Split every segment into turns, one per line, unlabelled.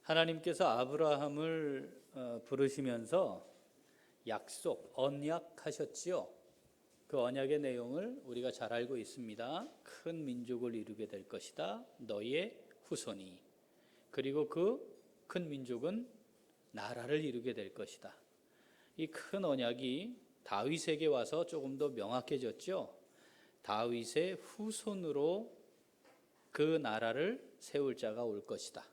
하나님께서 아브라함을 부르시면서 약속, 언약하셨지요. 그 언약의 내용을 우리가 잘 알고 있습니다. 큰 민족을 이루게 될 것이다. 너의 후손이. 그리고 그 큰 민족은 나라를 이루게 될 것이다. 이 큰 언약이 다윗에게 와서 조금 더 명확해졌죠. 다윗의 후손으로 그 나라를 세울 자가 올 것이다.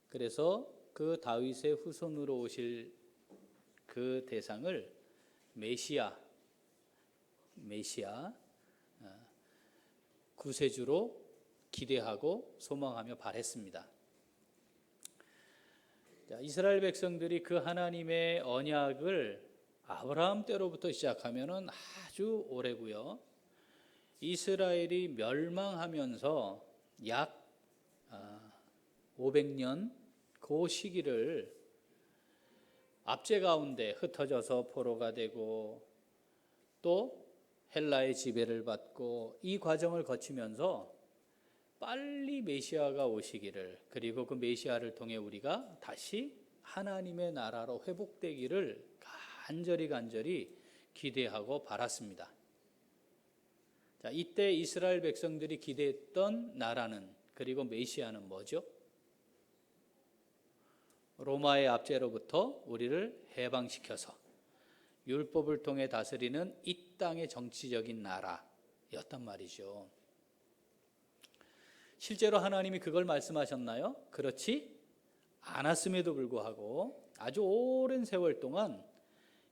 그래서 그 다윗의 후손으로 오실 그 대상을 메시아, 구세주로 기대하고 소망하며 바랬습니다. 자, 이스라엘 백성들이 그 하나님의 언약을 아브라함 때로부터 시작하면은 아주 오래고요. 이스라엘이 멸망하면서 약 500년 그 시기를 압제 가운데 흩어져서 포로가 되고 또 헬라의 지배를 받고 이 과정을 거치면서 빨리 메시아가 오시기를, 그리고 그 메시아를 통해 우리가 다시 하나님의 나라로 회복되기를 간절히 기대하고 바랐습니다. 자, 이때 이스라엘 백성들이 기대했던 나라는, 그리고 메시아는 뭐죠? 로마의 압제로부터 우리를 해방시켜서 율법을 통해 다스리는 이 땅의 정치적인 나라였단 말이죠. 실제로 하나님이 그걸 말씀하셨나요? 그렇지 않았음에도 불구하고 아주 오랜 세월 동안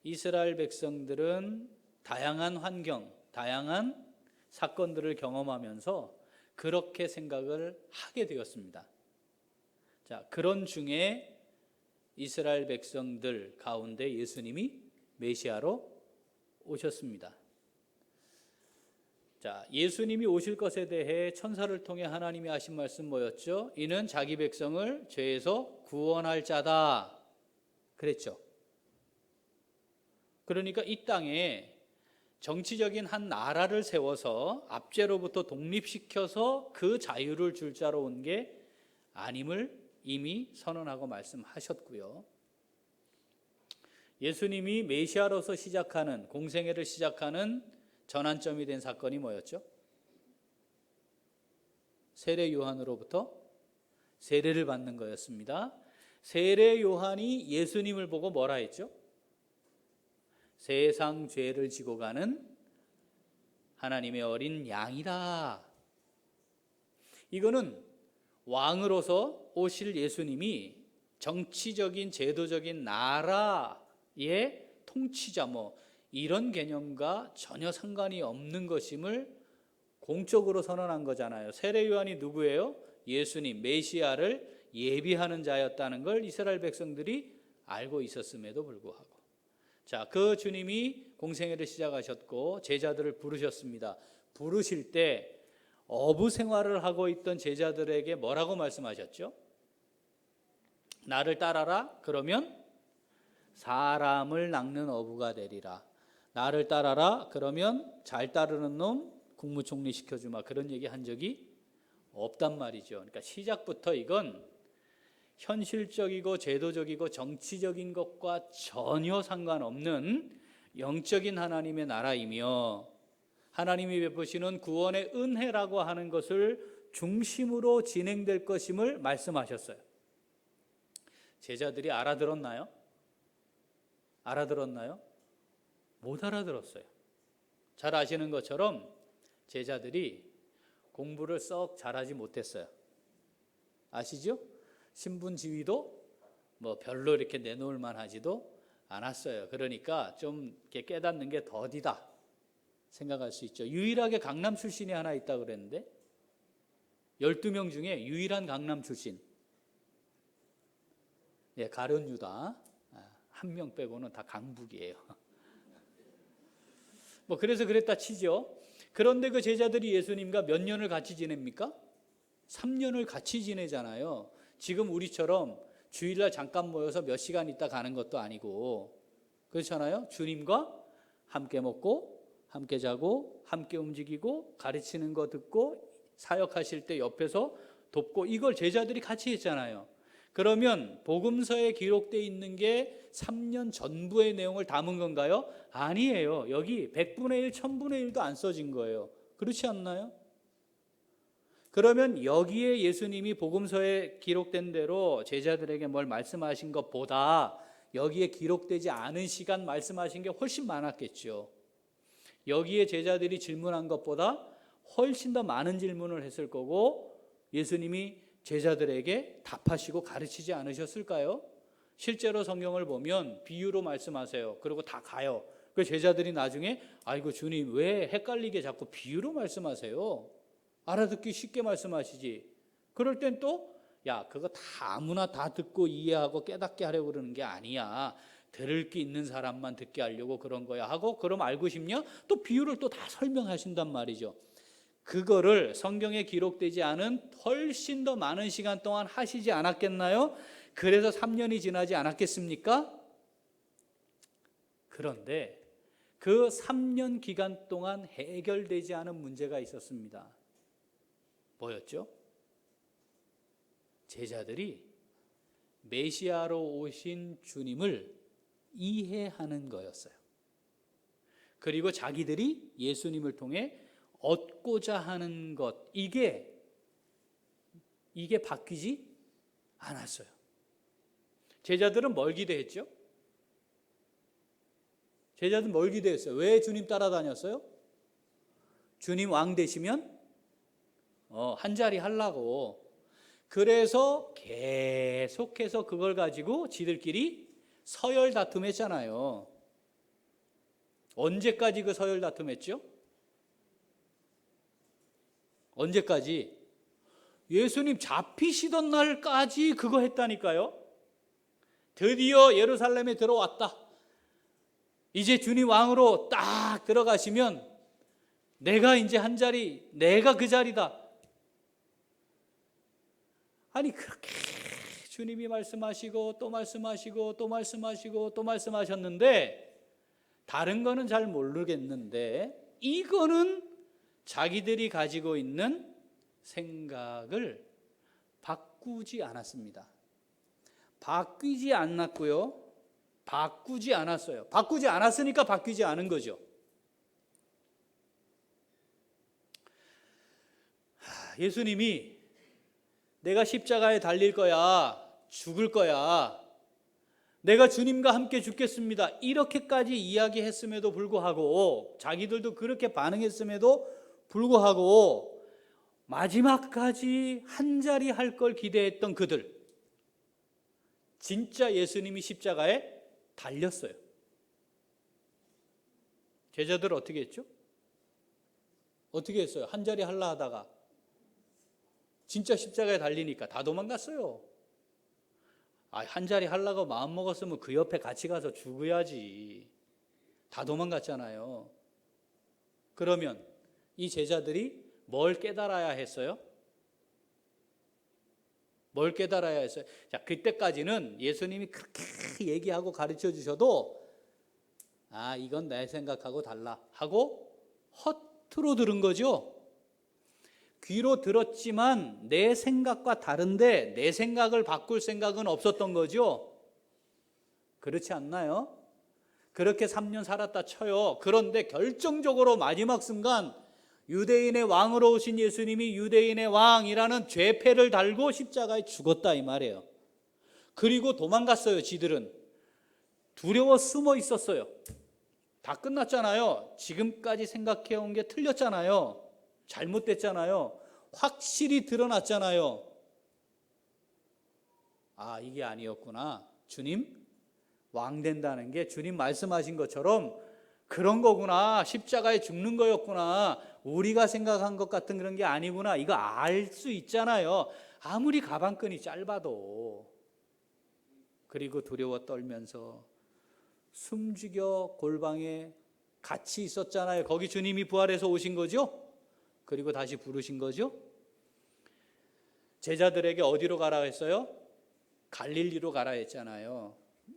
이스라엘 백성들은 다양한 환경, 다양한 사건들을 경험하면서 그렇게 생각을 하게 되었습니다. 자, 그런 중에 이스라엘 백성들 가운데 예수님이 메시아로 오셨습니다. 자, 예수님이 오실 것에 대해 천사를 통해 하나님이 하신 말씀 뭐였죠? 이는 자기 백성을 죄에서 구원할 자다 그랬죠. 그러니까 이 땅에 정치적인 한 나라를 세워서 압제로부터 독립시켜서 그 자유를 줄 자로 온 게 아님을 이미 선언하고 말씀하셨고요. 예수님이 메시아로서 시작하는 공생애를 시작하는 전환점이 된 사건이 뭐였죠? 세례 요한으로부터 세례를 받는 거였습니다. 세례 요한이 예수님을 보고 뭐라 했죠? 세상 죄를 지고 가는 하나님의 어린 양이다. 이거는 왕으로서 오실 예수님이 정치적인 제도적인 나라의 통치자 이런 개념과 전혀 상관이 없는 것임을 공적으로 선언한 거잖아요. 세례 요한이 누구예요? 예수님, 메시아를 예비하는 자였다는 걸 이스라엘 백성들이 알고 있었음에도 불구하고, 자, 그 주님이 공생애를 시작하셨고 제자들을 부르셨습니다. 부르실 때 어부 생활을 하고 있던 제자들에게 뭐라고 말씀하셨죠? 나를 따라라. 그러면 사람을 낚는 어부가 되리라. 나를 따라라. 그러면 잘 따르는 놈 국무총리 시켜주마. 그런 얘기 한 적이 없단 말이죠. 그러니까 시작부터 이건 현실적이고 제도적이고 정치적인 것과 전혀 상관없는 영적인 하나님의 나라이며 하나님이 베푸시는 구원의 은혜라고 하는 것을 중심으로 진행될 것임을 말씀하셨어요. 제자들이 알아들었나요? 못 알아들었어요. 잘 아시는 것처럼 제자들이 공부를 썩 잘하지 못했어요. 아시죠? 신분 지위도 별로 이렇게 내놓을 만하지도 않았어요. 그러니까 좀 이렇게 깨닫는 게 더디다 생각할 수 있죠. 유일하게 강남 출신이 하나 있다고 그랬는데 12명 중에 유일한 강남 출신, 가룟 유다 한 명 빼고는 다 강북이에요. 그래서 그랬다 치죠. 그런데 그 제자들이 예수님과 몇 년을 같이 지냅니까? 3년을 같이 지내잖아요. 지금 우리처럼 주일날 잠깐 모여서 몇 시간 있다 가는 것도 아니고, 그렇잖아요. 주님과 함께 먹고 함께 자고 함께 움직이고 가르치는 거 듣고 사역하실 때 옆에서 돕고, 이걸 제자들이 같이 했잖아요. 그러면 복음서에 기록되어 있는 게 3년 전부의 내용을 담은 건가요? 아니에요. 여기 100분의 1, 1000분의 1도 안 써진 거예요. 그렇지 않나요? 그러면 여기에 예수님이 복음서에 기록된 대로 제자들에게 뭘 말씀하신 것보다 여기에 기록되지 않은 시간 말씀하신 게 훨씬 많았겠죠. 여기에 제자들이 질문한 것보다 훨씬 더 많은 질문을 했을 거고 예수님이 제자들에게 답하시고 가르치지 않으셨을까요? 실제로 성경을 보면 비유로 말씀하세요. 그리고 다 가요. 그 제자들이 나중에 아이고 주님 왜 헷갈리게 자꾸 비유로 말씀하세요? 알아듣기 쉽게 말씀하시지. 그럴 땐 또 야 그거 다 아무나 다 듣고 이해하고 깨닫게 하려고 그러는 게 아니야. 들을 게 있는 사람만 듣게 하려고 그런 거야 하고 그럼 알고 싶냐? 또 비유를 또 다 설명하신단 말이죠. 그거를 성경에 기록되지 않은 훨씬 더 많은 시간 동안 하시지 않았겠나요? 그래서 3년이 지나지 않았겠습니까? 그런데 그 3년 기간 동안 해결되지 않은 문제가 있었습니다. 뭐였죠? 제자들이 메시아로 오신 주님을 이해하는 거였어요. 그리고 자기들이 예수님을 통해 얻고자 하는 것, 이게 바뀌지 않았어요. 제자들은 뭘 기대했죠? 제자들은 뭘 기대했어요? 왜 주님 따라다녔어요? 주님 왕 되시면 한 자리 하려고. 그래서 계속해서 그걸 가지고 지들끼리 서열 다툼했잖아요. 언제까지 그 서열 다툼했죠? 언제까지? 예수님 잡히시던 날까지 그거 했다니까요. 드디어 예루살렘에 들어왔다. 이제 주님 왕으로 딱 들어가시면 내가 이제 한 자리, 내가 그 자리다. 아니 그렇게 주님이 말씀하시고 또 말씀하시고 또 말씀하시고 또 말씀하셨는데 다른 거는 잘 모르겠는데 이거는 자기들이 가지고 있는 생각을 바꾸지 않았습니다. 바뀌지 않았고요. 바꾸지 않았어요. 바꾸지 않았으니까 바뀌지 않은 거죠. 예수님이 내가 십자가에 달릴 거야, 죽을 거야, 내가 주님과 함께 죽겠습니다, 이렇게까지 이야기했음에도 불구하고 자기들도 그렇게 반응했음에도 불구하고 마지막까지 한 자리 할 걸 기대했던 그들, 진짜 예수님이 십자가에 달렸어요. 제자들 어떻게 했죠? 어떻게 했어요? 한 자리 하려 하다가 진짜 십자가에 달리니까 다 도망갔어요. 한 자리 하려고 마음 먹었으면 그 옆에 같이 가서 죽어야지. 다 도망갔잖아요. 그러면 이 제자들이 뭘 깨달아야 했어요? 뭘 깨달아야 했어요? 자, 그때까지는 예수님이 그렇게 얘기하고 가르쳐 주셔도 이건 내 생각하고 달라 하고 허투루 들은 거죠. 귀로 들었지만 내 생각과 다른데 내 생각을 바꿀 생각은 없었던 거죠. 그렇지 않나요? 그렇게 3년 살았다 쳐요. 그런데 결정적으로 마지막 순간 유대인의 왕으로 오신 예수님이 유대인의 왕이라는 죄패를 달고 십자가에 죽었다 이 말이에요. 그리고 도망갔어요. 지들은 두려워 숨어 있었어요. 다 끝났잖아요. 지금까지 생각해온 게 틀렸잖아요. 잘못됐잖아요. 확실히 드러났잖아요. 이게 아니었구나. 주님 왕 된다는 게 주님 말씀하신 것처럼 그런 거구나. 십자가에 죽는 거였구나. 우리가 생각한 것 같은 그런 게 아니구나. 이거 알 수 있잖아요. 아무리 가방끈이 짧아도. 그리고 두려워 떨면서 숨죽여 골방에 같이 있었잖아요. 거기 주님이 부활해서 오신 거죠? 그리고 다시 부르신 거죠? 제자들에게 어디로 가라 했어요? 갈릴리로 가라 했잖아요.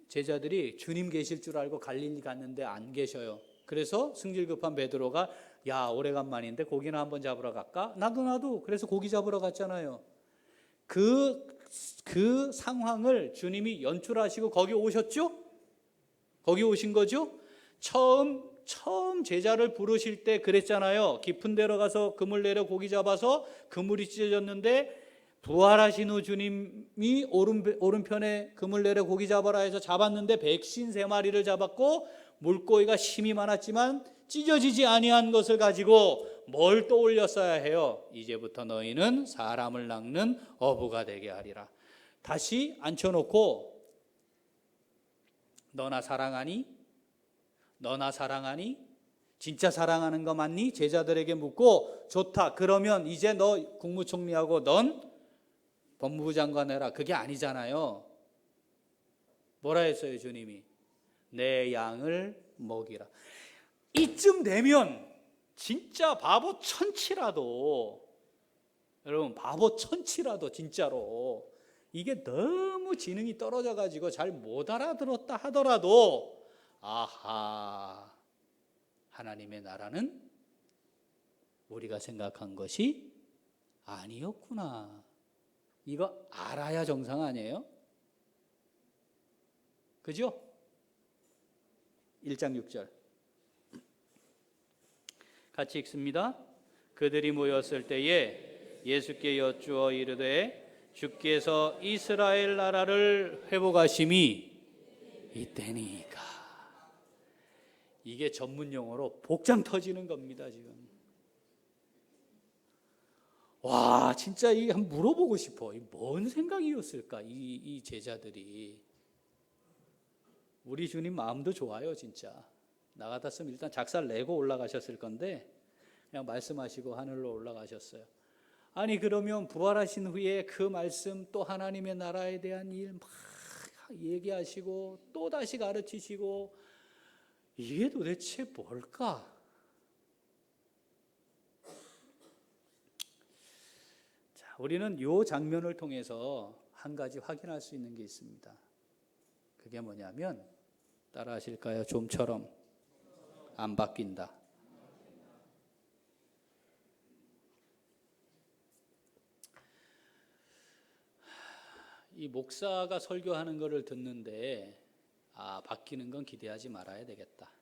제자들이 주님 계실 줄 알고 갈릴리 갔는데 안 계셔요. 그래서 승질 급한 베드로가 야 오래간만인데 고기나 한번 잡으러 갈까? 나도 그래서 고기 잡으러 갔잖아요. 그 그 상황을 주님이 연출하시고 거기 오셨죠? 거기 오신 거죠? 처음 제자를 부르실 때 그랬잖아요. 깊은 데로 가서 그물 내려 고기 잡아서 그물이 찢어졌는데 부활하신 후 주님이 오른편에 그물 내려 고기 잡아라 해서 잡았는데 백신 3마리를 잡았고 물고기가 심이 많았지만 찢어지지 아니한 것을 가지고 뭘 떠올렸어야 해요? 이제부터 너희는 사람을 낚는 어부가 되게 하리라. 다시 앉혀놓고 너나 사랑하니? 너나 사랑하니? 진짜 사랑하는 거 맞니? 제자들에게 묻고 좋다. 그러면 이제 너 국무총리하고 넌 법무부 장관 해라. 그게 아니잖아요. 뭐라 했어요 주님이? 내 양을 먹이라. 이쯤 되면 진짜 바보 천치라도, 여러분 바보 천치라도 진짜로 이게 너무 지능이 떨어져 가지고 잘 못 알아들었다 하더라도 아하, 하나님의 나라는 우리가 생각한 것이 아니었구나. 이거 알아야 정상 아니에요? 그죠? 1장 6절 같이 읽습니다. 그들이 모였을 때에 예수께 여쭈어 이르되 주께서 이스라엘 나라를 회복하심이 이때니까. 이게 전문 용어로 복장 터지는 겁니다 지금. 와, 진짜 이게 한번 물어보고 싶어. 뭔 생각이었을까 이 제자들이. 우리 주님 마음도 좋아요 진짜. 나 같았으면 일단 작살 내고 올라가셨을 건데 그냥 말씀하시고 하늘로 올라가셨어요. 아니 그러면 부활하신 후에 그 말씀 또 하나님의 나라에 대한 일 막 얘기하시고 또 다시 가르치시고 이게 도대체 뭘까? 자, 우리는 이 장면을 통해서 한 가지 확인할 수 있는 게 있습니다. 그게 뭐냐면 따라 하실까요? 좀처럼 안 바뀐다. 이 목사가 설교하는 거를 듣는데 바뀌는 건 기대하지 말아야 되겠다.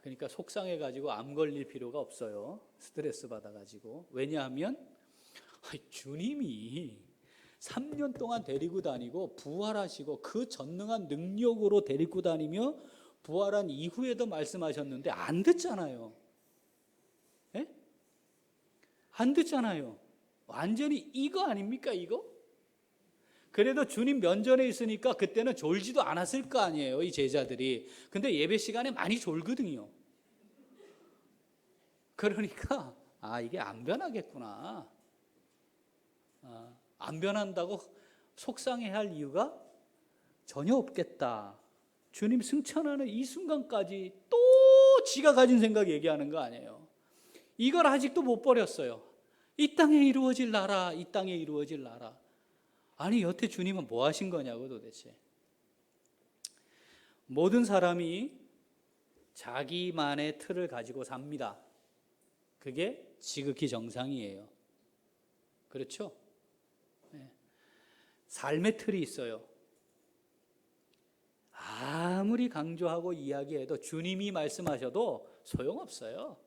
그러니까 속상해가지고 암 걸릴 필요가 없어요. 스트레스 받아가지고. 왜냐하면 주님이 3년 동안 데리고 다니고 부활하시고 그 전능한 능력으로 데리고 다니며 부활한 이후에도 말씀하셨는데 안 듣잖아요. 에? 안 듣잖아요. 완전히 이거 아닙니까 이거? 그래도 주님 면전에 있으니까 그때는 졸지도 않았을 거 아니에요 이 제자들이. 근데 예배 시간에 많이 졸거든요. 그러니까 이게 안 변하겠구나. 안 변한다고 속상해할 이유가 전혀 없겠다. 주님 승천하는 이 순간까지 또 지가 가진 생각 얘기하는 거 아니에요. 이걸 아직도 못 버렸어요. 이 땅에 이루어질 나라, 이 땅에 이루어질 나라. 아니 여태 주님은 뭐 하신 거냐고 도대체. 모든 사람이 자기만의 틀을 가지고 삽니다. 그게 지극히 정상이에요. 그렇죠? 네. 삶의 틀이 있어요. 아무리 강조하고 이야기해도 주님이 말씀하셔도 소용없어요.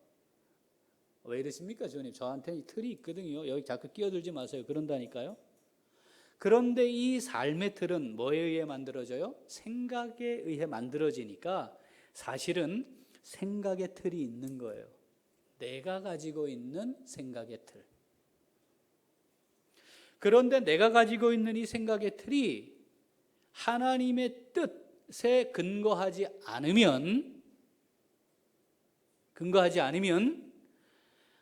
왜 이러십니까 주님? 저한테 이 틀이 있거든요. 여기 자꾸 끼어들지 마세요. 그런다니까요. 그런데 이 삶의 틀은 뭐에 의해 만들어져요? 생각에 의해 만들어지니까 사실은 생각의 틀이 있는 거예요. 내가 가지고 있는 생각의 틀. 그런데 내가 가지고 있는 이 생각의 틀이 하나님의 뜻에 근거하지 않으면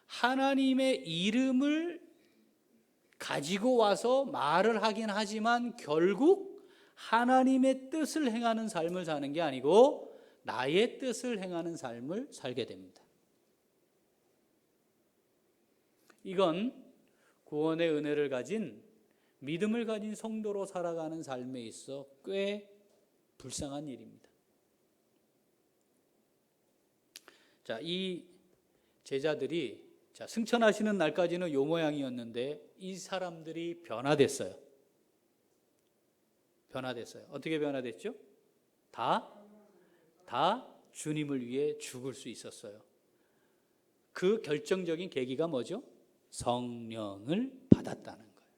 하나님의 이름을 가지고 와서 말을 하긴 하지만 결국 하나님의 뜻을 행하는 삶을 사는 게 아니고 나의 뜻을 행하는 삶을 살게 됩니다. 이건 구원의 은혜를 가진 믿음을 가진 성도로 살아가는 삶에 있어 꽤 불쌍한 일입니다. 자, 이 제자들이 자, 승천하시는 날까지는 요 모양이었는데 이 사람들이 변화됐어요. 변화됐어요. 어떻게 변화됐죠? 다 주님을 위해 죽을 수 있었어요. 그 결정적인 계기가 뭐죠? 성령을 받았다는 거예요.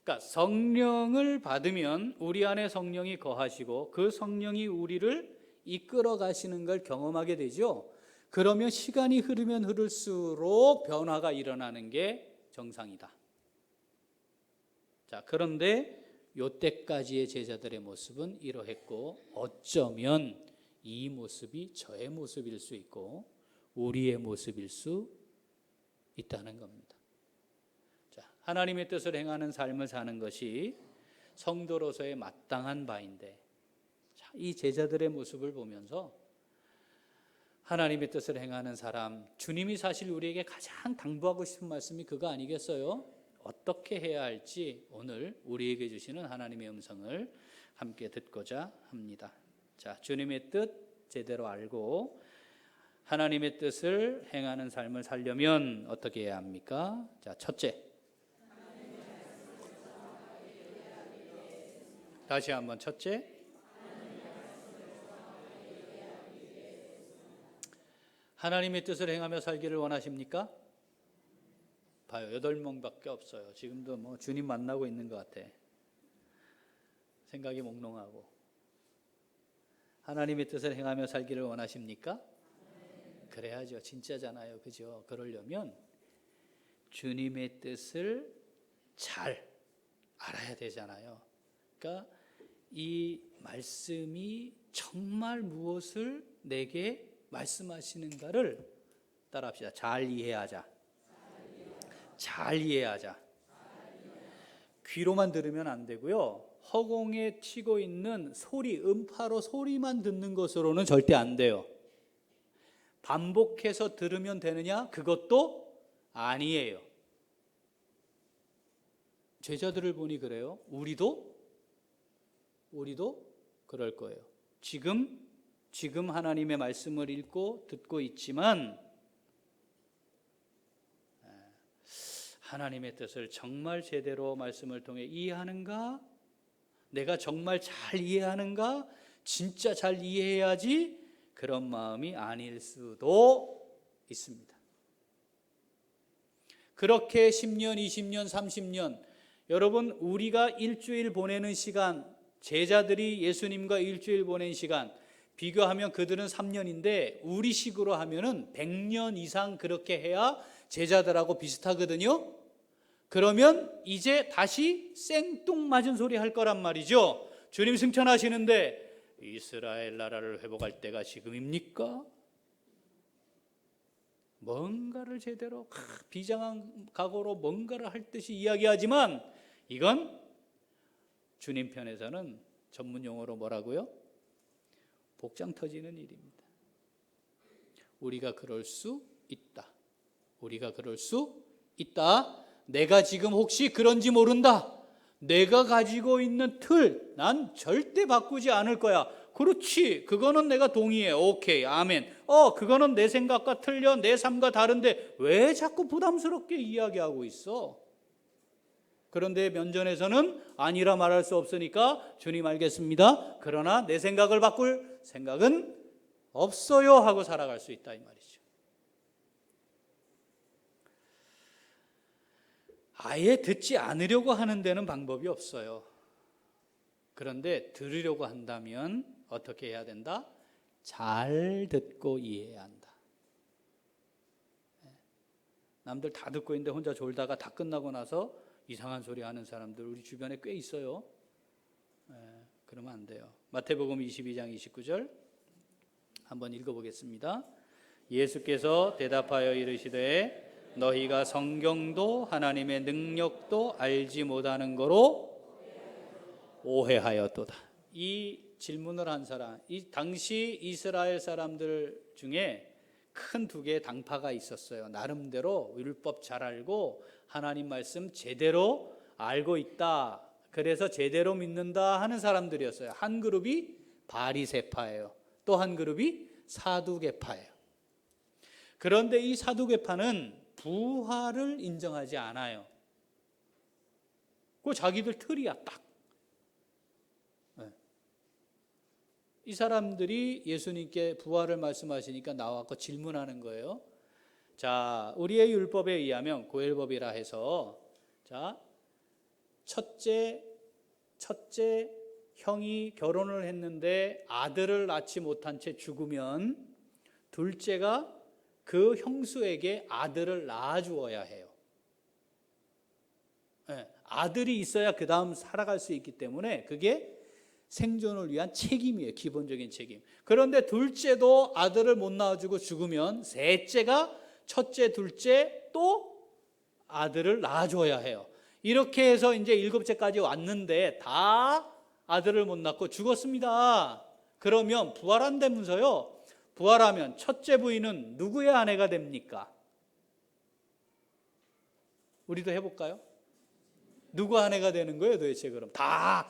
그러니까 성령을 받으면 우리 안에 성령이 거하시고 그 성령이 우리를 이끌어 가시는 걸 경험하게 되죠. 그러면 시간이 흐르면 흐를수록 변화가 일어나는 게 정상이다. 자, 그런데 요때까지의 제자들의 모습은 이러했고 어쩌면 이 모습이 저의 모습일 수 있고 우리의 모습일 수 있다는 겁니다. 자, 하나님의 뜻을 행하는 삶을 사는 것이 성도로서의 마땅한 바인데, 자, 이 제자들의 모습을 보면서 하나님의 뜻을 행하는 사람, 주님이 사실 우리에게 가장 당부하고 싶은 말씀이 그거 아니겠어요? 어떻게 해야 할지 오늘 우리에게 주시는 하나님의 음성을 함께 듣고자 합니다. 자, 주님의 뜻 제대로 알고 하나님의 뜻을 행하는 삶을 살려면 어떻게 해야 합니까? 자, 첫째. 다시 한번 첫째. 하나님의 뜻을 행하며 살기를 원하십니까? 봐요. 8명밖에 없어요. 지금도 뭐 주님 만나고 있는 것 같아. 생각이 몽롱하고. 하나님의 뜻을 행하며 살기를 원하십니까? 그래야죠. 진짜잖아요. 그죠? 그러려면 주님의 뜻을 잘 알아야 되잖아요. 그러니까 이 말씀이 정말 무엇을 내게 말씀하시는가를 따라합시다. 잘 이해하자. 잘 이해하자. 귀로만 들으면 안 되고요. 허공에 튀고 있는 소리, 음파로 소리만 듣는 것으로는 절대 안 돼요. 반복해서 들으면 되느냐? 그것도 아니에요. 제자들을 보니 그래요. 우리도 그럴 거예요. 지금 하나님의 말씀을 읽고 듣고 있지만 하나님의 뜻을 정말 제대로 말씀을 통해 이해하는가? 내가 정말 잘 이해하는가? 진짜 잘 이해해야지 그런 마음이 아닐 수도 있습니다. 그렇게 10년, 20년, 30년 여러분 우리가 일주일 보내는 시간, 제자들이 예수님과 일주일 보낸 시간 비교하면 그들은 3년인데 우리식으로 하면은 100년 이상 그렇게 해야 제자들하고 비슷하거든요. 그러면 이제 다시 생뚱맞은 소리 할 거란 말이죠. 주님 승천하시는데 이스라엘 나라를 회복할 때가 지금입니까? 뭔가를 제대로 비장한 각오로 뭔가를 할 듯이 이야기하지만 이건 주님 편에서는 전문 용어로 뭐라고요? 복장 터지는 일입니다. 우리가 그럴 수 있다. 우리가 그럴 수 있다. 내가 지금 혹시 그런지 모른다. 내가 가지고 있는 틀, 난 절대 바꾸지 않을 거야. 그렇지. 그거는 내가 동의해. 오케이. 아멘. 그거는 내 생각과 틀려. 내 삶과 다른데 왜 자꾸 부담스럽게 이야기하고 있어? 그런데 면전에서는 아니라 말할 수 없으니까 주님 알겠습니다. 그러나 내 생각을 바꿀 생각은 없어요 하고 살아갈 수 있다 이 말이죠. 아예 듣지 않으려고 하는 데는 방법이 없어요. 그런데 들으려고 한다면 어떻게 해야 된다? 잘 듣고 이해해야 한다. 남들 다 듣고 있는데 혼자 졸다가 다 끝나고 나서 이상한 소리 하는 사람들 우리 주변에 꽤 있어요. 그러면 안 돼요. 마태복음 22장 29절 한번 읽어보겠습니다. 예수께서 대답하여 이르시되 너희가 성경도 하나님의 능력도 알지 못하는 거로 오해하였도다. 이 질문을 한 사람, 이 당시 이스라엘 사람들 중에 큰 두 개의 당파가 있었어요. 나름대로 율법 잘 알고 하나님 말씀 제대로 알고 있다. 그래서 제대로 믿는다 하는 사람들이었어요. 한 그룹이 바리새파예요. 또 한 그룹이 사두개파예요. 그런데 이 사두개파는 부활을 인정하지 않아요. 그 자기들 틀이야, 딱. 이 사람들이 예수님께 부활을 말씀하시니까 나와서 질문하는 거예요. 자, 우리의 율법에 의하면 고엘법이라 해서, 자, 첫째 형이 결혼을 했는데 아들을 낳지 못한 채 죽으면 둘째가 그 형수에게 아들을 낳아주어야 해요. 아들이 있어야 그 다음 살아갈 수 있기 때문에 그게 생존을 위한 책임이에요. 기본적인 책임. 그런데 둘째도 아들을 못 낳아주고 죽으면 셋째가 첫째, 둘째 또 아들을 낳아줘야 해요. 이렇게 해서 이제 일곱째까지 왔는데 다 아들을 못 낳고 죽었습니다. 그러면 부활한다면서요. 부활하면 첫째 부인은 누구의 아내가 됩니까? 우리도 해볼까요? 누구 아내가 되는 거예요 도대체? 그럼 다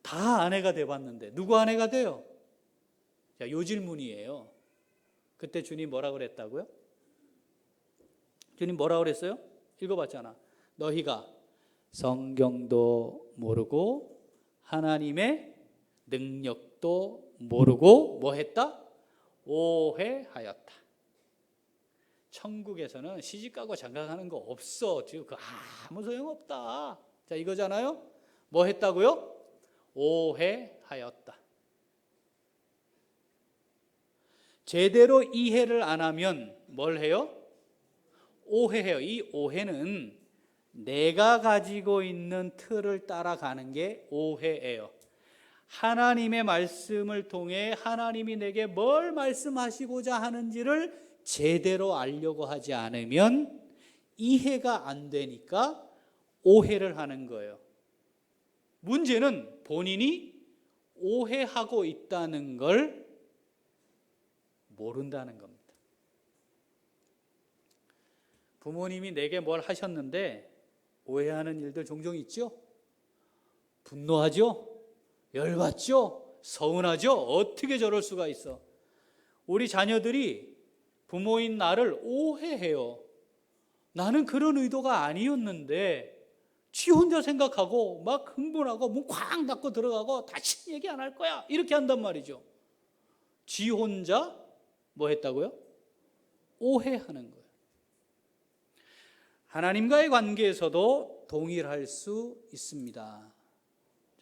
아내가 돼봤는데 누구 아내가 돼요? 자, 요 질문이에요. 그때 주님 뭐라 그랬다고요? 주님 뭐라 그랬어요? 읽어봤잖아. 너희가 성경도 모르고 하나님의 능력도 모르고 뭐 했다? 오해하였다. 천국에서는 시집가고 장가가는 거 없어. 지금 그 아무 소용없다. 자, 이거잖아요. 뭐 했다고요? 오해하였다. 제대로 이해를 안 하면 뭘 해요? 오해해요. 이 오해는 내가 가지고 있는 틀을 따라가는 게 오해예요. 하나님의 말씀을 통해 하나님이 내게 뭘 말씀하시고자 하는지를 제대로 알려고 하지 않으면 이해가 안 되니까 오해를 하는 거예요. 문제는 본인이 오해하고 있다는 걸 모른다는 겁니다. 부모님이 내게 뭘 하셨는데 오해하는 일들 종종 있죠? 분노하죠? 열받죠? 서운하죠? 어떻게 저럴 수가 있어? 우리 자녀들이 부모인 나를 오해해요. 나는 그런 의도가 아니었는데 지 혼자 생각하고 막 흥분하고 문 쾅 닫고 들어가고 다시 얘기 안 할 거야 이렇게 한단 말이죠. 지 혼자 뭐 했다고요? 오해하는 거예요. 하나님과의 관계에서도 동일할 수 있습니다.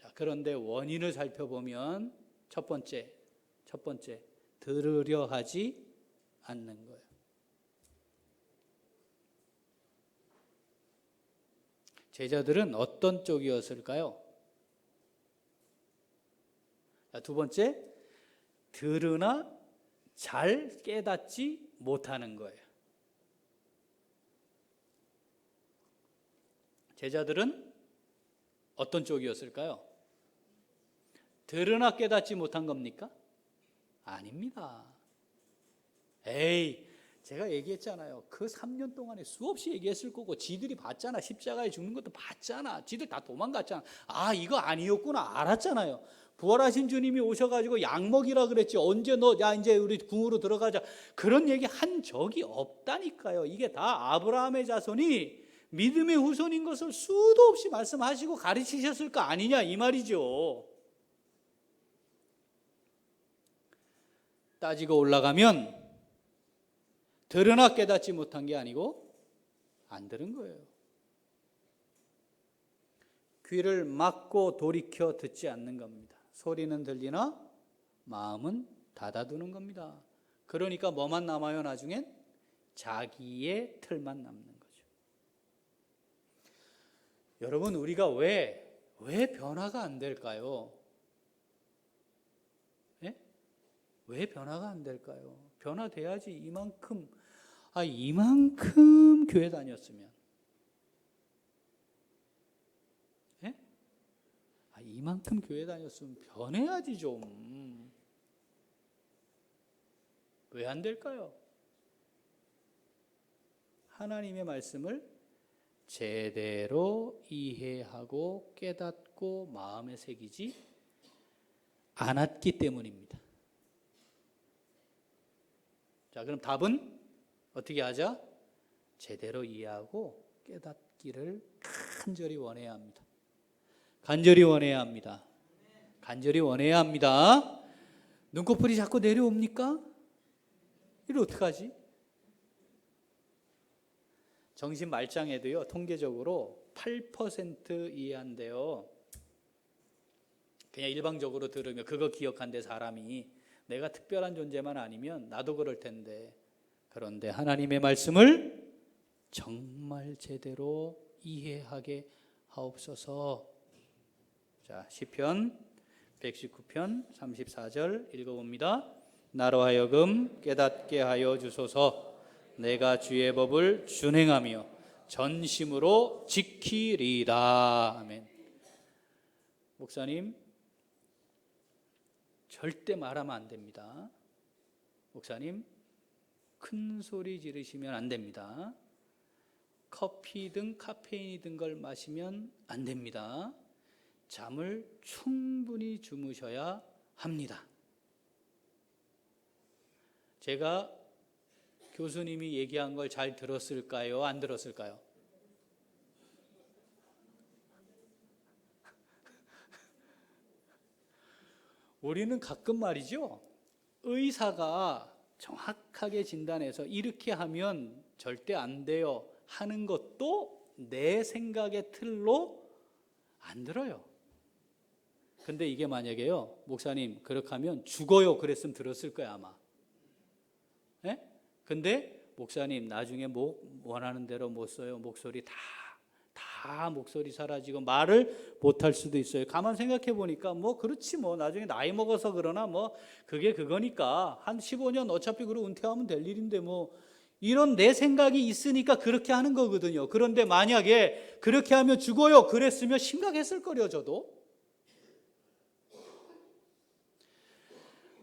자, 그런데 원인을 살펴보면 첫 번째 들으려 하지 않는 거예요. 제자들은 어떤 쪽이었을까요? 자, 두 번째, 들으나 잘 깨닫지 못하는 거예요. 제자들은 어떤 쪽이었을까요? 들으나 깨닫지 못한 겁니까? 아닙니다. 에이, 제가 얘기했잖아요. 그 3년 동안에 수없이 얘기했을 거고 지들이 봤잖아. 십자가에 죽는 것도 봤잖아. 지들 다 도망갔잖아. 아, 이거 아니었구나 알았잖아요. 부활하신 주님이 오셔가지고 약 먹이라 그랬지. 언제 야 이제 우리 궁으로 들어가자. 그런 얘기 한 적이 없다니까요. 이게 다 아브라함의 자손이 믿음의 후손인 것을 수도 없이 말씀하시고 가르치셨을 거 아니냐 이 말이죠. 따지고 올라가면 들으나 깨닫지 못한 게 아니고 안 들은 거예요. 귀를 막고 돌이켜 듣지 않는 겁니다. 소리는 들리나 마음은 닫아두는 겁니다. 그러니까 뭐만 남아요 나중엔? 자기의 틀만 남는 거죠. 여러분 우리가 왜 변화가 안 될까요? 네? 왜 변화가 안 될까요? 변화돼야지. 이만큼 교회 다녔으면, 네? 이만큼 교회 다녔으면 변해야지 좀. 왜 안 될까요? 하나님의 말씀을 제대로 이해하고 깨닫고 마음에 새기지 않았기 때문입니다. 자, 그럼 답은 어떻게 하자? 제대로 이해하고 깨닫기를 간절히 원해야 합니다. 간절히 원해야 합니다. 간절히 원해야 합니다. 눈꺼풀이 자꾸 내려옵니까? 이거 어떡하지? 정신 말짱해도요, 통계적으로 8% 이해한대요. 그냥 일방적으로 들으면 그거 기억한대. 사람이 내가 특별한 존재만 아니면 나도 그럴 텐데. 그런데 하나님의 말씀을 정말 제대로 이해하게 하옵소서. 자, 시편 119편 34절 읽어봅니다. 나로 하여금 깨닫게 하여 주소서. 내가 주의 법을 준행하며 전심으로 지키리이다. 아멘. 목사님, 절대 말하면 안 됩니다. 목사님, 큰 소리 지르시면 안 됩니다. 커피 등 카페인이 든 걸 마시면 안 됩니다. 잠을 충분히 주무셔야 합니다. 제가 교수님이 얘기한 걸 잘 들었을까요? 안 들었을까요? 우리는 가끔 말이죠, 의사가 정확하게 진단해서 이렇게 하면 절대 안 돼요 하는 것도 내 생각의 틀로 안 들어요. 근데 이게 만약에요, 목사님 그렇게 하면 죽어요 그랬으면 들었을 거야 아마. 예? 근데 목사님 나중에 원하는 대로 못 써요. 목소리 다 목소리 사라지고 말을 못할 수도 있어요. 가만 생각해 보니까 뭐 그렇지 뭐 나중에 나이 먹어서 그러나 뭐 그게 그거니까 한 15년 어차피 그러고 은퇴하면 될 일인데 뭐 이런 내 생각이 있으니까 그렇게 하는 거거든요. 그런데 만약에 그렇게 하면 죽어요 그랬으면 심각했을 거려. 저도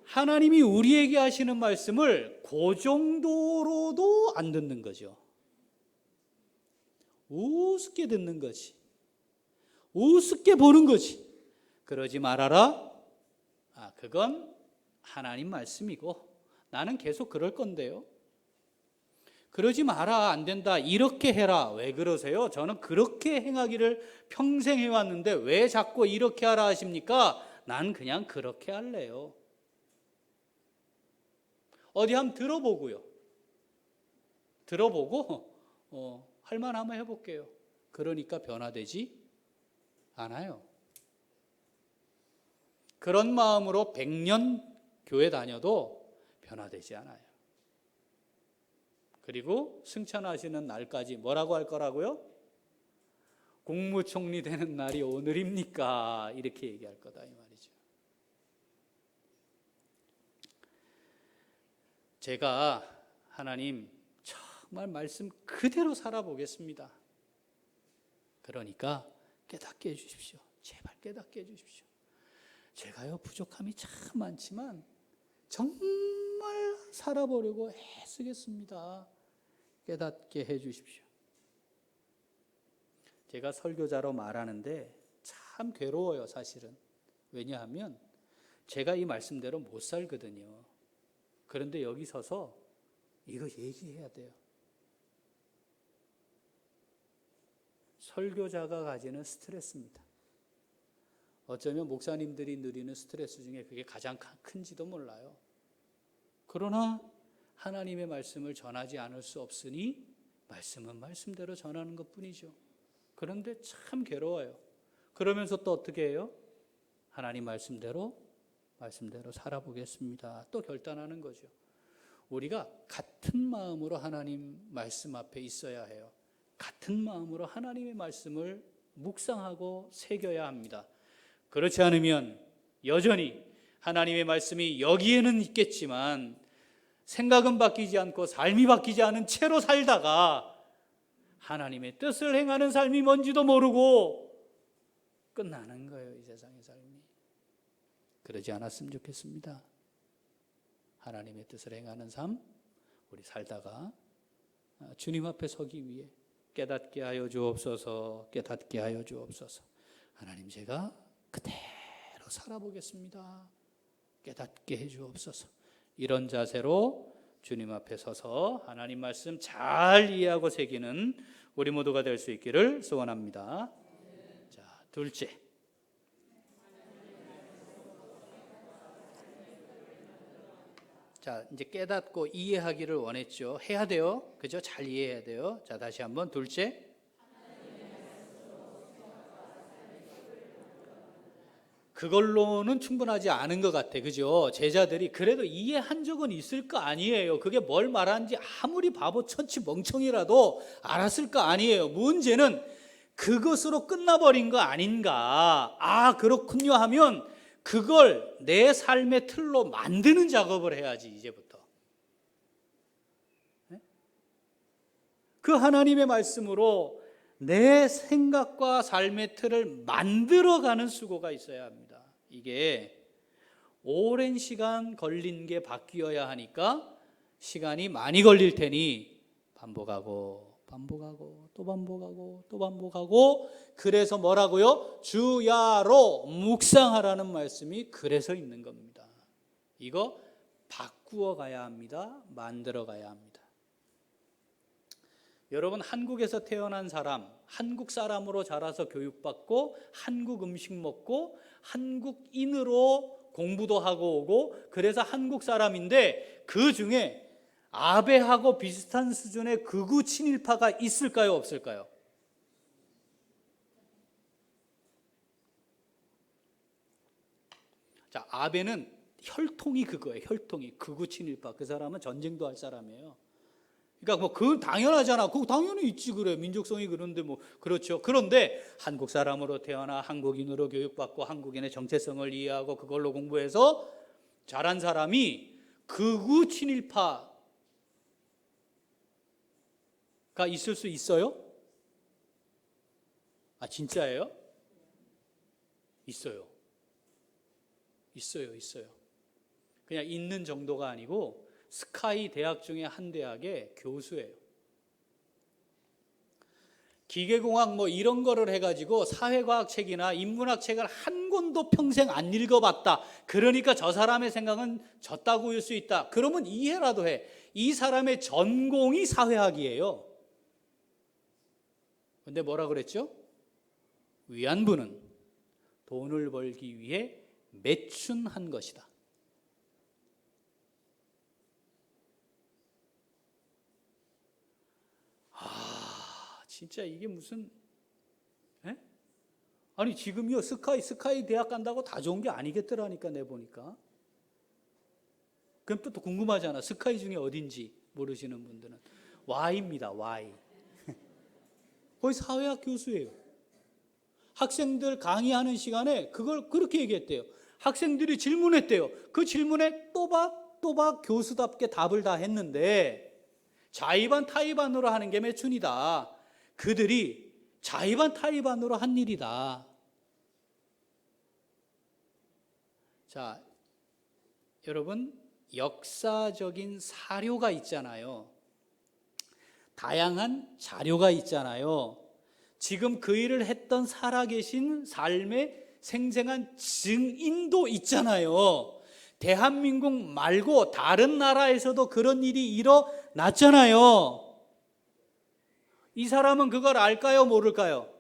하나님이 우리에게 하시는 말씀을 그 정도로도 안 듣는 거죠. 우습게 듣는 거지. 우습게 보는 거지. 그러지 말아라. 그건 하나님 말씀이고 나는 계속 그럴 건데요. 그러지 마라. 안 된다. 이렇게 해라. 왜 그러세요? 저는 그렇게 행하기를 평생 해왔는데 왜 자꾸 이렇게 하라 하십니까? 난 그냥 그렇게 할래요. 어디 한번 들어보고요. 들어보고 할만하면 해볼게요. 그러니까 변화되지 않아요. 그런 마음으로 100년 교회 다녀도 변화되지 않아요. 그리고 승천하시는 날까지 뭐라고 할 거라고요? 국무총리 되는 날이 오늘입니까? 이렇게 얘기할 거다 이 말이죠. 제가 하나님 정말 말씀 그대로 살아보겠습니다. 그러니까 깨닫게 해주십시오. 제발 깨닫게 해주십시오. 제가요 부족함이 참 많지만 정말 살아보려고 애쓰겠습니다. 깨닫게 해주십시오. 제가 설교자로 말하는데 참 괴로워요 사실은. 왜냐하면 제가 이 말씀대로 못 살거든요. 그런데 여기 서서 이거 얘기해야 돼요. 설교자가 가지는 스트레스입니다. 어쩌면 목사님들이 누리는 스트레스 중에 그게 가장 큰지도 몰라요. 그러나 하나님의 말씀을 전하지 않을 수 없으니 말씀은 말씀대로 전하는 것뿐이죠. 그런데 참 괴로워요. 그러면서 또 어떻게 해요? 하나님 말씀대로 살아보겠습니다. 또 결단하는 거죠. 우리가 같은 마음으로 하나님 말씀 앞에 있어야 해요. 같은 마음으로 하나님의 말씀을 묵상하고 새겨야 합니다. 그렇지 않으면 여전히 하나님의 말씀이 여기에는 있겠지만 생각은 바뀌지 않고 삶이 바뀌지 않은 채로 살다가 하나님의 뜻을 행하는 삶이 뭔지도 모르고 끝나는 거예요. 이 세상의 삶이. 그러지 않았으면 좋겠습니다. 하나님의 뜻을 행하는 삶 우리 살다가 주님 앞에 서기 위해 깨닫게 하여 주옵소서. 깨닫게 하여 주옵소서. 하나님 제가 그대로 살아보겠습니다. 깨닫게 해 주옵소서. 이런 자세로 주님 앞에 서서 하나님 말씀 잘 이해하고 새기는 우리 모두가 될 수 있기를 소원합니다. 자, 둘째. 자, 이제 깨닫고 이해하기를 원했죠. 해야 돼요. 그죠? 잘 이해해야 돼요. 자, 다시 한번 둘째. 그걸로는 충분하지 않은 것 같아. 그죠? 제자들이 그래도 이해한 적은 있을 거 아니에요. 그게 뭘 말하는지 아무리 바보 천치 멍청이라도 알았을 거 아니에요. 문제는 그것으로 끝나버린 거 아닌가. 아, 그렇군요 하면 그걸 내 삶의 틀로 만드는 작업을 해야지, 이제부터. 그 하나님의 말씀으로 내 생각과 삶의 틀을 만들어가는 수고가 있어야 합니다. 이게 오랜 시간 걸린 게 바뀌어야 하니까 시간이 많이 걸릴 테니 반복하고 또 반복하고 그래서 뭐라고요? 주야로 묵상하라는 말씀이 그래서 있는 겁니다. 이거 바꾸어 가야 합니다. 만들어 가야 합니다. 여러분, 한국에서 태어난 사람, 한국 사람으로 자라서 교육받고 한국 음식 먹고 한국인으로 공부도 하고 오고 그래서 한국 사람인데 그 중에 아베하고 비슷한 수준의 극우 친일파가 있을까요? 없을까요? 자, 아베는 혈통이 그거예요. 혈통이 극우 친일파. 그 사람은 전쟁도 할 사람이에요. 그러니까 뭐 그 당연하잖아. 그거 당연히 있지. 그래, 민족성이 그런데 뭐 그렇죠. 그런데 한국 사람으로 태어나 한국인으로 교육받고 한국인의 정체성을 이해하고 그걸로 공부해서 자란 사람이 극우 친일파가 있을 수 있어요? 아, 진짜예요? 있어요. 그냥 있는 정도가 아니고 스카이 대학 중에 한 대학의 교수예요. 기계공학 뭐 이런 거를 해가지고 사회과학 책이나 인문학 책을 한 권도 평생 안 읽어봤다. 그러니까 저 사람의 생각은 졌다고일 수 있다. 그러면 이해라도 해. 이 사람의 전공이 사회학이에요. 근데 뭐라 그랬죠? 위안부는 돈을 벌기 위해 매춘한 것이다. 진짜 이게 무슨, 에? 아니 지금요 스카이 대학 간다고 다 좋은 게 아니겠더라니까 내보니까. 그럼 또 궁금하잖아. 스카이 중에 어딘지 모르시는 분들은 Y입니다. Y. 거기 사회학 교수예요. 학생들 강의하는 시간에 그걸 그렇게 얘기했대요. 학생들이 질문했대요. 그 질문에 또박 교수답게 답을 다 했는데 자의반 타의반으로 하는 게 매춘이다. 그들이 자의반 타의반으로 한 일이다. 자, 여러분, 역사적인 사료가 있잖아요. 다양한 자료가 있잖아요. 지금 그 일을 했던 살아계신 삶의 생생한 증인도 있잖아요. 대한민국 말고 다른 나라에서도 그런 일이 일어났잖아요. 이 사람은 그걸 알까요? 모를까요?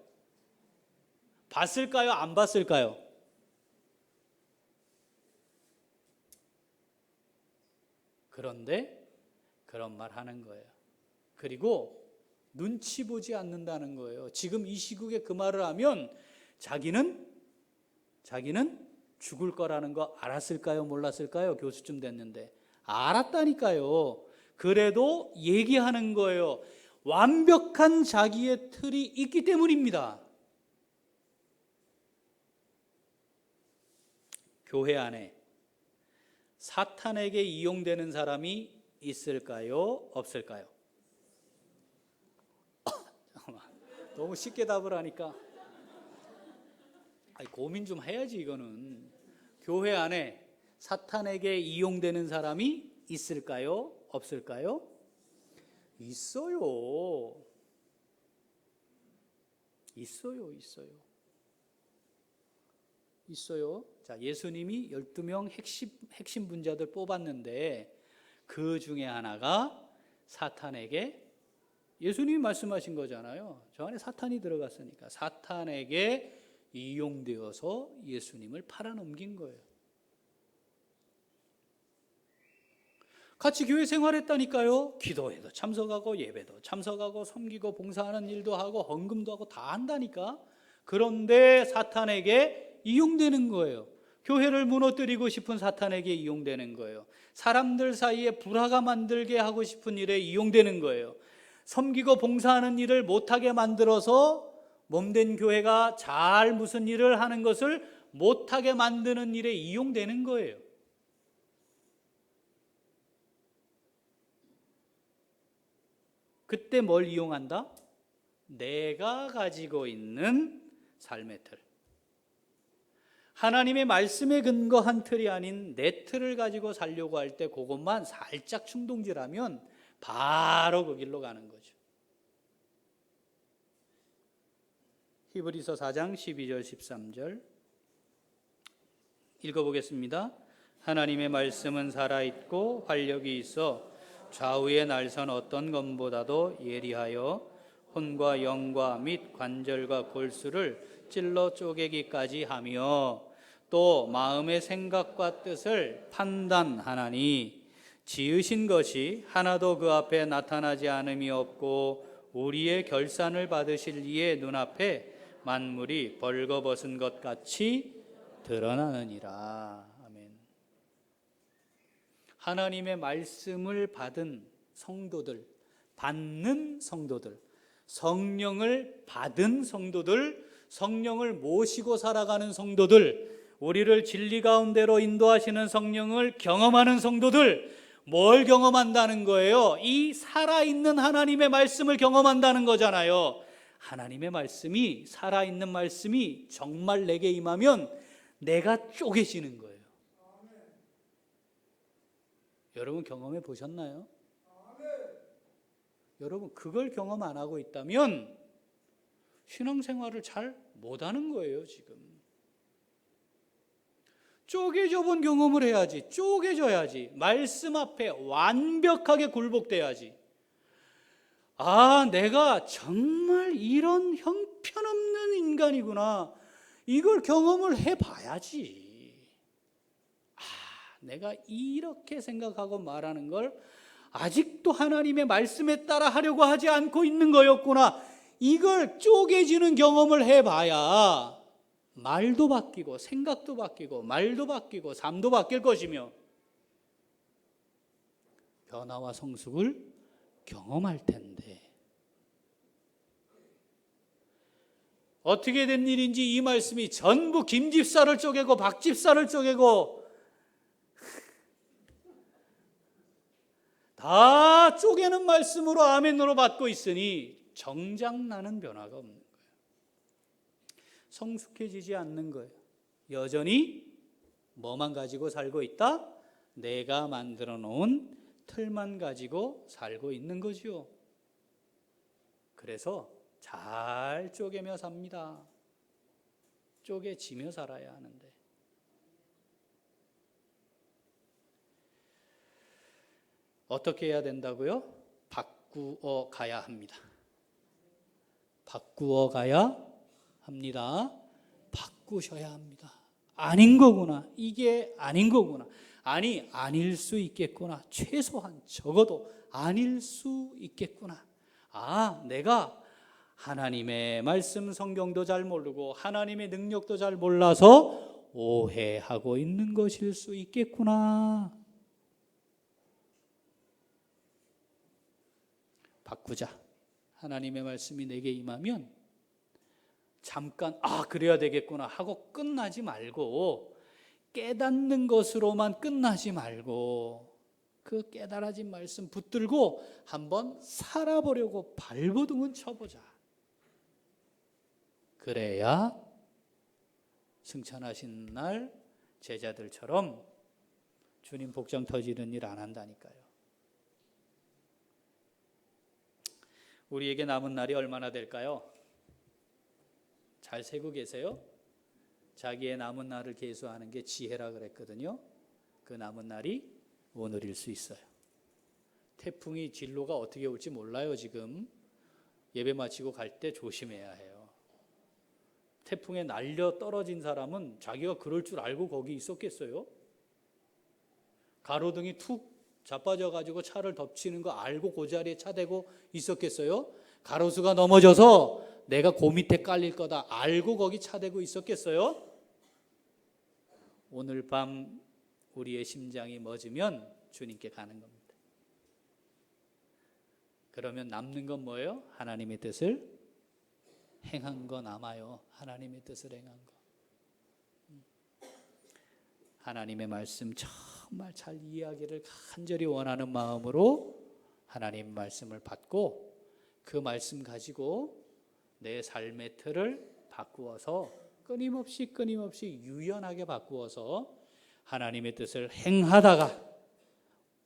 봤을까요? 안 봤을까요? 그런데 그런 말 하는 거예요. 그리고 눈치 보지 않는다는 거예요. 지금 이 시국에 그 말을 하면 자기는 죽을 거라는 거 알았을까요? 몰랐을까요? 교수쯤 됐는데. 알았다니까요. 그래도 얘기하는 거예요. 완벽한 자기의 틀이 있기 때문입니다. 교회 안에 사탄에게 이용되는 사람이 있을까요? 없을까요? 잠깐만, 너무 쉽게 답을 하니까 고민 좀 해야지. 이거는 교회 안에 사탄에게 이용되는 사람이 있을까요? 없을까요? 있어요. 자, 예수님이 12명 핵심 분자들 뽑았는데 그 중에 하나가 사탄에게, 예수님이 말씀하신 거잖아요. 저 안에 사탄이 들어갔으니까 사탄에게 이용되어서 예수님을 팔아넘긴 거예요. 같이 교회 생활했다니까요. 기도회도 참석하고 예배도 참석하고 섬기고 봉사하는 일도 하고 헌금도 하고 다 한다니까. 그런데 사탄에게 이용되는 거예요. 교회를 무너뜨리고 싶은 사탄에게 이용되는 거예요. 사람들 사이에 불화가 만들게 하고 싶은 일에 이용되는 거예요. 섬기고 봉사하는 일을 못하게 만들어서 몸된 교회가 잘 무슨 일을 하는 것을 못하게 만드는 일에 이용되는 거예요. 그때 뭘 이용한다? 내가 가지고 있는 삶의 틀, 하나님의 말씀에 근거한 틀이 아닌 내 틀을 가지고 살려고 할 때 그것만 살짝 충동질하면 바로 그 길로 가는 거죠. 히브리서 4장 12절 13절 읽어보겠습니다. 하나님의 말씀은 살아있고 활력이 있어 좌우의 날선 어떤 검보다도 예리하여 혼과 영과 및 관절과 골수를 찔러 쪼개기까지 하며 또 마음의 생각과 뜻을 판단하나니 지으신 것이 하나도 그 앞에 나타나지 않음이 없고 우리의 결산을 받으실 이의 눈앞에 만물이 벌거벗은 것 같이 드러나느니라. 아멘. 하나님의 말씀을 받은 성도들, 받는 성도들, 성령을 받은 성도들, 성령을 모시고 살아가는 성도들, 우리를 진리 가운데로 인도하시는 성령을 경험하는 성도들, 뭘 경험한다는 거예요? 이 살아있는 하나님의 말씀을 경험한다는 거잖아요. 하나님의 말씀이, 살아있는 말씀이 정말 내게 임하면 내가 쪼개지는 거예요. 여러분 경험해 보셨나요? 여러분 그걸 경험 안 하고 있다면 신앙생활을 잘 못하는 거예요. 지금 쪼개져 본 경험을 해야지. 쪼개져야지. 말씀 앞에 완벽하게 굴복돼야지. 아, 내가 정말 이런 형편없는 인간이구나. 이걸 경험을 해봐야지. 아, 내가 이렇게 생각하고 말하는 걸 아직도 하나님의 말씀에 따라 하려고 하지 않고 있는 거였구나. 이걸 쪼개지는 경험을 해봐야 말도 바뀌고 생각도 바뀌고 말도 바뀌고 삶도 바뀔 것이며 변화와 성숙을 경험할 텐데, 어떻게 된 일인지 이 말씀이 전부 김 집사를 쪼개고 박 집사를 쪼개고 다 쪼개는 말씀으로 아멘으로 받고 있으니 정작 나는 변화가 없는 거예요. 성숙해지지 않는 거예요. 여전히 뭐만 가지고 살고 있다? 내가 만들어 놓은 틀만 가지고 살고 있는 거죠. 그래서 잘 쪼개며 삽니다. 쪼개지며 살아야 하는데. 어떻게 해야 된다고요? 바꾸어 가야 합니다. 바꾸어 가야 합니다. 바꾸셔야 합니다. 아닌 거구나. 이게 아닌 거구나. 아니, 아닐 수 있겠구나. 최소한 적어도 아닐 수 있겠구나. 아, 내가 하나님의 말씀 성경도 잘 모르고 하나님의 능력도 잘 몰라서 오해하고 있는 것일 수 있겠구나. 바꾸자. 하나님의 말씀이 내게 임하면 잠깐 그래야 되겠구나 하고 끝나지 말고, 깨닫는 것으로만 끝나지 말고 그 깨달아진 말씀 붙들고 한번 살아보려고 발버둥은 쳐보자. 그래야 승천하신 날 제자들처럼 주님 복장 터지는 일 안 한다니까요. 우리에게 남은 날이 얼마나 될까요? 잘 세고 계세요? 자기의 남은 날을 계수하는 게 지혜라 그랬거든요. 그 남은 날이 오늘일 수 있어요. 태풍이 진로가 어떻게 올지 몰라요. 지금 예배 마치고 갈 때 조심해야 해요. 태풍에 날려 떨어진 사람은 자기가 그럴 줄 알고 거기 있었겠어요? 가로등이 툭 자빠져 가지고 차를 덮치는 거 알고 그 자리에 차 대고 있었겠어요? 가로수가 넘어져서 내가 그 밑에 깔릴 거다 알고 거기 차 대고 있었겠어요? 오늘 밤 우리의 심장이 멎으면 주님께 가는 겁니다. 그러면 남는 건 뭐예요? 하나님의 뜻을 행한 거 남아요. 하나님의 뜻을 행한 거. 하나님의 말씀 정말 잘 이해하기를 간절히 원하는 마음으로 하나님 말씀을 받고 그 말씀 가지고 내 삶의 틀을 바꾸어서 끊임없이 유연하게 바꾸어서 하나님의 뜻을 행하다가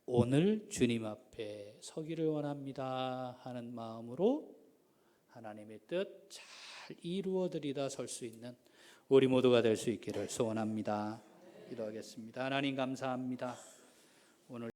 오늘 주님 앞에 서기를 원합니다 하는 마음으로 하나님의 뜻 잘 이루어드리다 설 수 있는 우리 모두가 될 수 있기를 소원합니다. 기도하겠습니다. 하나님 감사합니다. 오늘